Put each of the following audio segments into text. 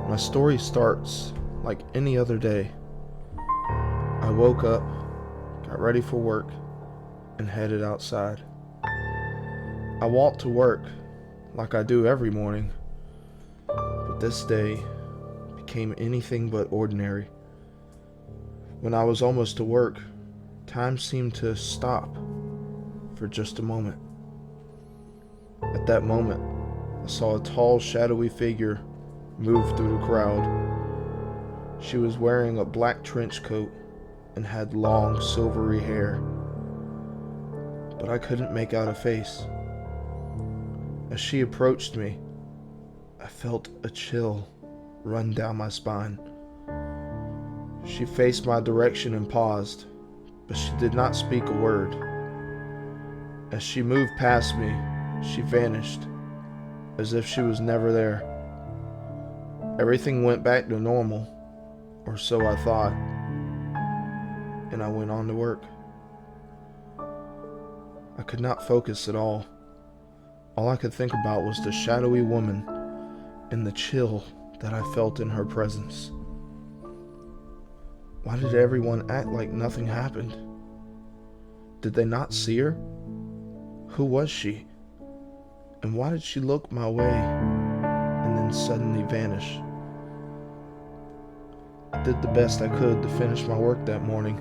My story starts like any other day. I woke up, got ready for work, and headed outside. I walked to work like I do every morning, but this day became anything but ordinary. When I was almost to work, time seemed to stop for just a moment. At that moment, I saw a tall, shadowy figure move through the crowd. She was wearing a black trench coat and had long, silvery hair, but I couldn't make out a face. As she approached me, I felt a chill run down my spine. She faced my direction and paused, but she did not speak a word. As she moved past me, she vanished, as if she was never there. Everything went back to normal, or so I thought, and I went on to work. I could not focus at all. All I could think about was the shadowy woman and the chill that I felt in her presence. Why did everyone act like nothing happened? Did they not see her? Who was she? And why did she look my way and then suddenly vanish? I did the best I could to finish my work that morning,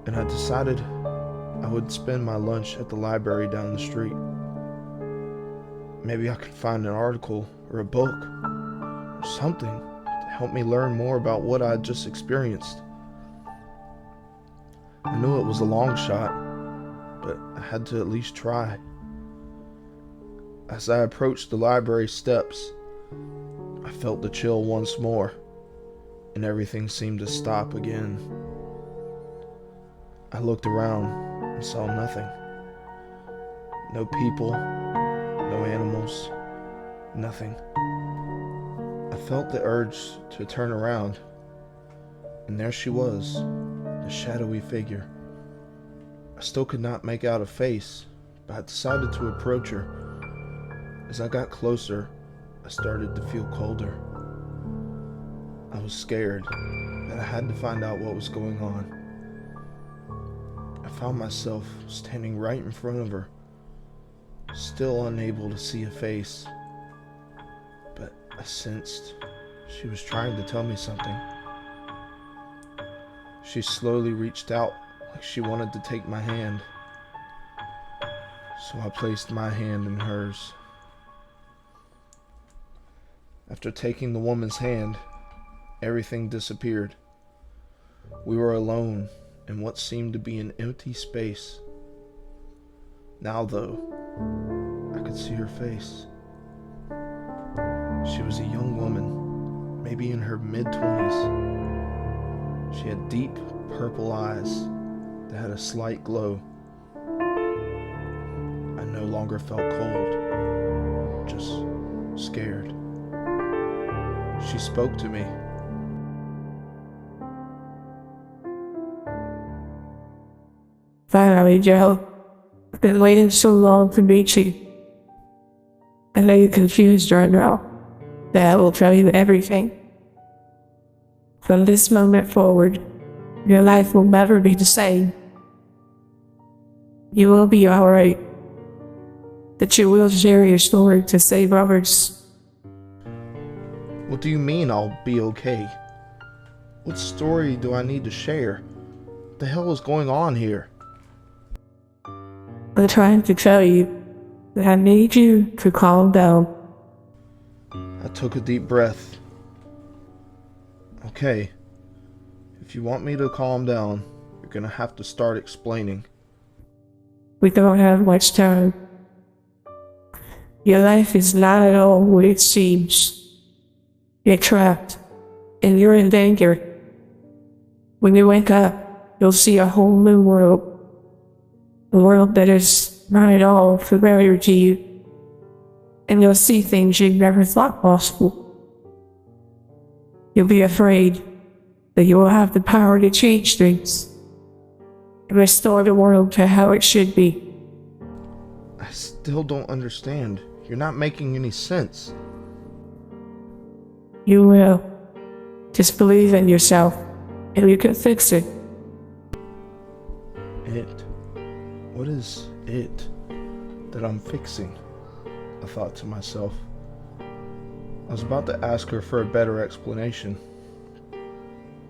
and I decided I would spend my lunch at the library down the street. Maybe I could find an article or a book or something to help me learn more about what I had just experienced. I knew it was a long shot, but I had to at least try. As I approached the library steps, I felt the chill once more, and everything seemed to stop again. I looked around and saw nothing. No people, no animals, nothing. I felt the urge to turn around, and there she was, the shadowy figure. I still could not make out a face, but I decided to approach her. As I got closer, I started to feel colder. I was scared, but I had to find out what was going on. I found myself standing right in front of her, still unable to see a face, but I sensed she was trying to tell me something. She slowly reached out like she wanted to take my hand, so I placed my hand in hers. After taking the woman's hand, everything disappeared. We were alone in what seemed to be an empty space. Now, though, I could see her face. She was a young woman, maybe in her mid-20s. She had deep purple eyes that had a slight glow. I no longer felt cold, just scared. She spoke to me. Finally, Joe. I've been waiting so long to meet you. I know you're confused right now, but I will tell you everything. From this moment forward, your life will never be the same. You will be alright, but you will share your story to save others. What do you mean I'll be okay? What story do I need to share? What the hell is going on here? I'm trying to tell you that I need you to calm down. I took a deep breath. Okay, if you want me to calm down, you're gonna have to start explaining. We don't have much time. Your life is not at all what it seems. You're trapped, and you're in danger. When you wake up, you'll see a whole new world. A world that is not at all familiar to you. And you'll see things you never thought possible. You'll be afraid that you will have the power to change things and restore the world to how it should be. I still don't understand. You're not making any sense. You will. Just believe in yourself, and you can fix it. It? What is it that I'm fixing? I thought to myself. I was about to ask her for a better explanation,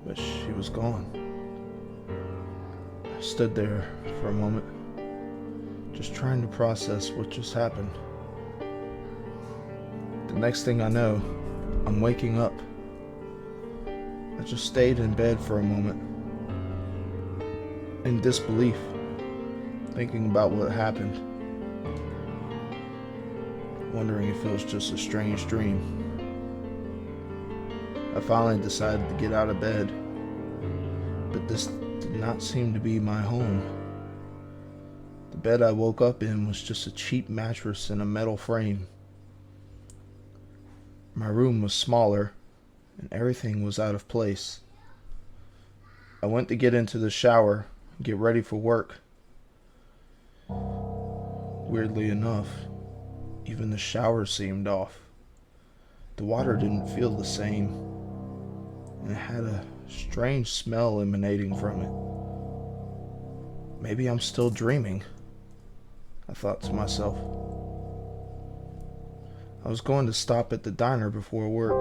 but she was gone. I stood there for a moment, just trying to process what just happened. The next thing I know, I'm waking up. I just stayed in bed for a moment, in disbelief, thinking about what happened, wondering if it was just a strange dream. I finally decided to get out of bed, but this did not seem to be my home. The bed I woke up in was just a cheap mattress in a metal frame. My room was smaller, and everything was out of place. I went to get into the shower and get ready for work. Weirdly enough, even the shower seemed off. The water didn't feel the same, and it had a strange smell emanating from it. Maybe I'm still dreaming, I thought to myself. I was going to stop at the diner before work.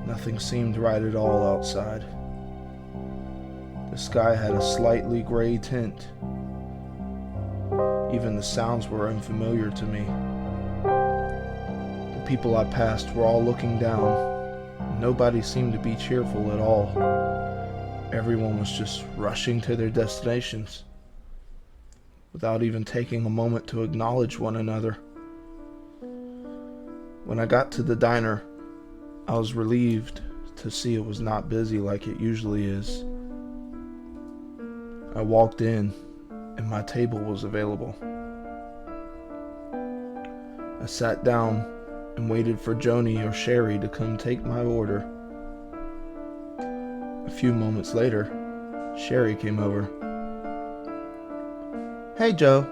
Nothing seemed right at all outside. The sky had a slightly gray tint. Even the sounds were unfamiliar to me. The people I passed were all looking down. Nobody seemed to be cheerful at all. Everyone was just rushing to their destinations, without even taking a moment to acknowledge one another. When I got to the diner, I was relieved to see it was not busy like it usually is. I walked in, and my table was available. I sat down and waited for Joni or Sherry to come take my order. A few moments later, Sherry came over. "Hey Joe,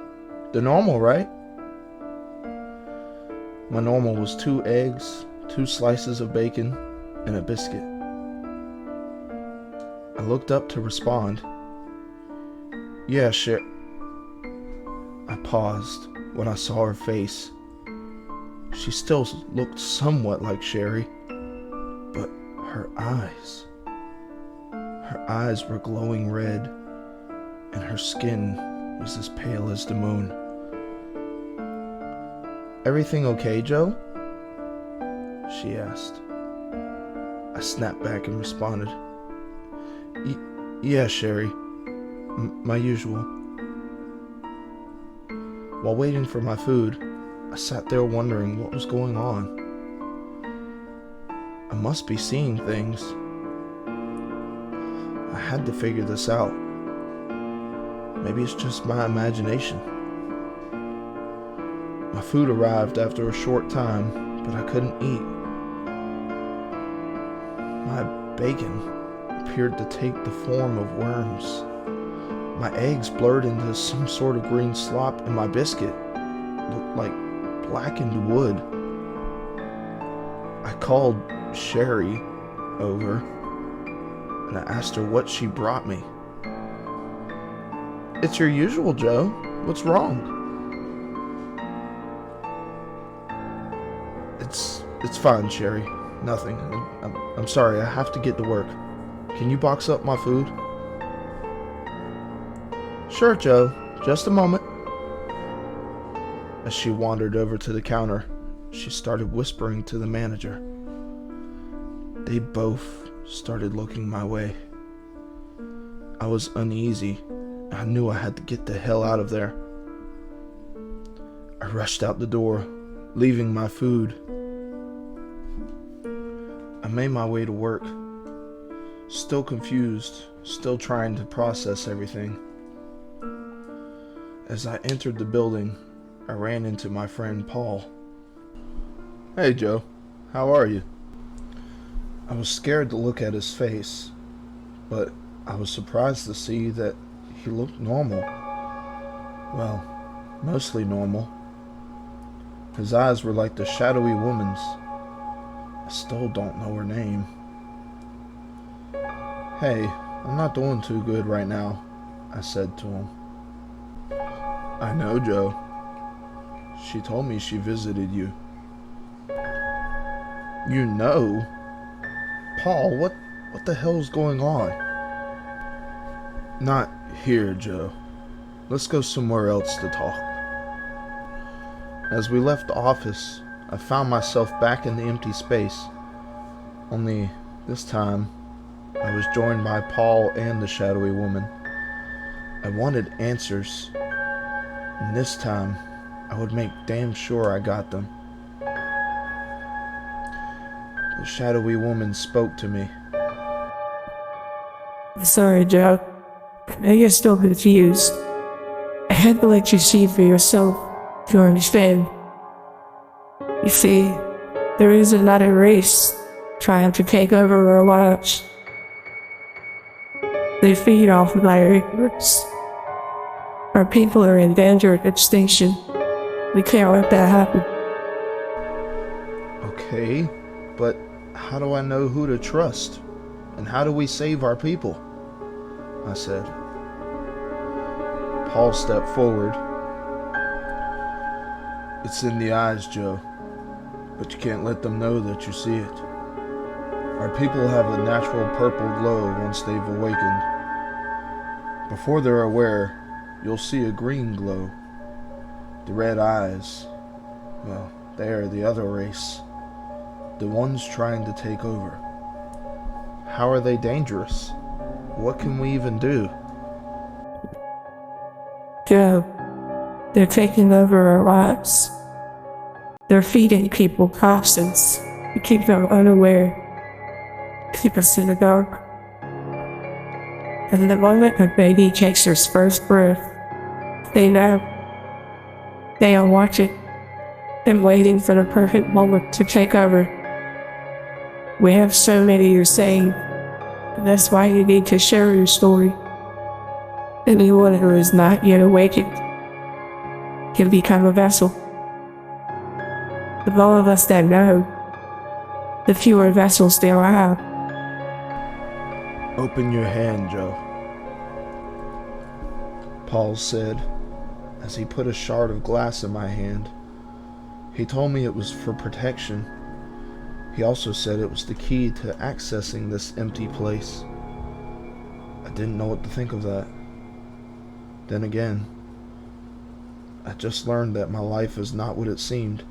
the normal, right?" My normal was 2 eggs, 2 slices of bacon, and a biscuit. I looked up to respond. "Yeah, shit." I paused when I saw her face. She still looked somewhat like Sherry, but her eyes were glowing red, and her skin was as pale as the moon. "Everything okay, Joe?" she asked. I snapped back and responded, Yeah, Sherry. My usual." While waiting for my food, I sat there wondering what was going on. I must be seeing things. I had to figure this out. Maybe it's just my imagination. My food arrived after a short time, but I couldn't eat. My bacon appeared to take the form of worms. My eggs blurred into some sort of green slop, and my biscuit looked like blackened wood. I called Sherry over, and I asked her what she brought me. "It's your usual, Joe. What's wrong?" It's fine, Sherry. Nothing. I'm sorry. I have to get to work. Can you box up my food? "Sure, Joe. Just a moment." As she wandered over to the counter, she started whispering to the manager. They both started looking my way. I was uneasy. I knew I had to get the hell out of there. I rushed out the door, leaving my food. I made my way to work, still confused, still trying to process everything. As I entered the building, I ran into my friend Paul. "Hey Joe, how are you?" I was scared to look at his face, but I was surprised to see that he looked normal. Well, mostly normal. His eyes were like the shadowy woman's. I still don't know her name. Hey, I'm not doing too good right now, I said to him. I know, Joe. She told me she visited you. You know? Paul, what the hell's going on? Not here, Joe. Let's go somewhere else to talk. As we left the office, I found myself back in the empty space. Only this time, I was joined by Paul and the shadowy woman. I wanted answers, and this time, I would make damn sure I got them. The shadowy woman spoke to me. Sorry, Joe. I get still confused. I had to let you see for yourself to understand. You see, there is another race trying to take over our lives. They feed off of our ignorance. Our people are in danger of extinction. We can't let that happen. Okay, but how do I know who to trust? And how do we save our people? I said. Paul stepped forward. It's in the eyes, Joe. But you can't let them know that you see it. Our people have a natural purple glow once they've awakened. Before they're aware, you'll see a green glow. The red eyes, well, they are the other race. The ones trying to take over. How are they dangerous? What can we even do? Joe, they're taking over our lives. They're feeding people toxins to keep them unaware, keep us in the dark. And the moment a baby takes their first breath, they know. They are watching and waiting for the perfect moment to take over. We have so many to save, and that's why you need to share your story. Anyone who is not yet awakened can become a vessel. The more of us that know, the fewer vessels there are. Open your hand, Joe, Paul said as he put a shard of glass in my hand. He told me it was for protection. He also said it was the key to accessing this empty place. I didn't know what to think of that. Then again, I just learned that my life is not what it seemed.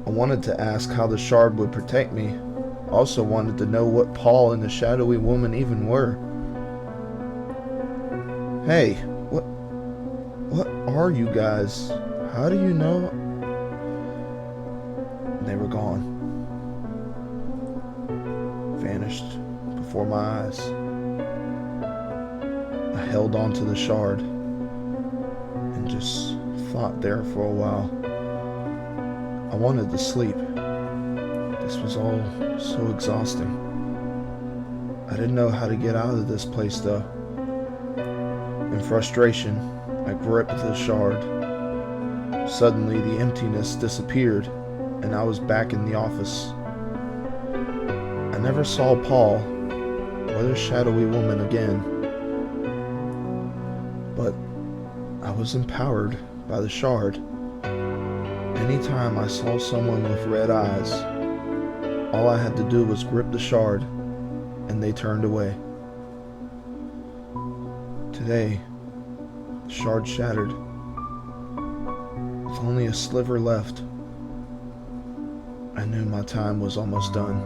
I wanted to ask how the shard would protect me. I also wanted to know what Paul and the shadowy woman even were. Hey, what are you guys? How do you know? They were gone. Vanished before my eyes. I held on to the shard and just thought there for a while. I wanted to sleep. This was all so exhausting. I didn't know how to get out of this place though. In frustration, I gripped the shard. Suddenly the emptiness disappeared and I was back in the office. I never saw Paul or the shadowy woman again, but I was empowered by the shard. Anytime I saw someone with red eyes, all I had to do was grip the shard and they turned away. Today, the shard shattered. With only a sliver left, I knew my time was almost done.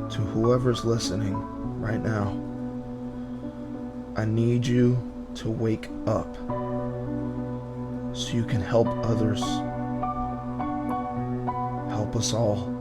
To whoever's listening right now, I need you to wake up so you can help others. Help us all.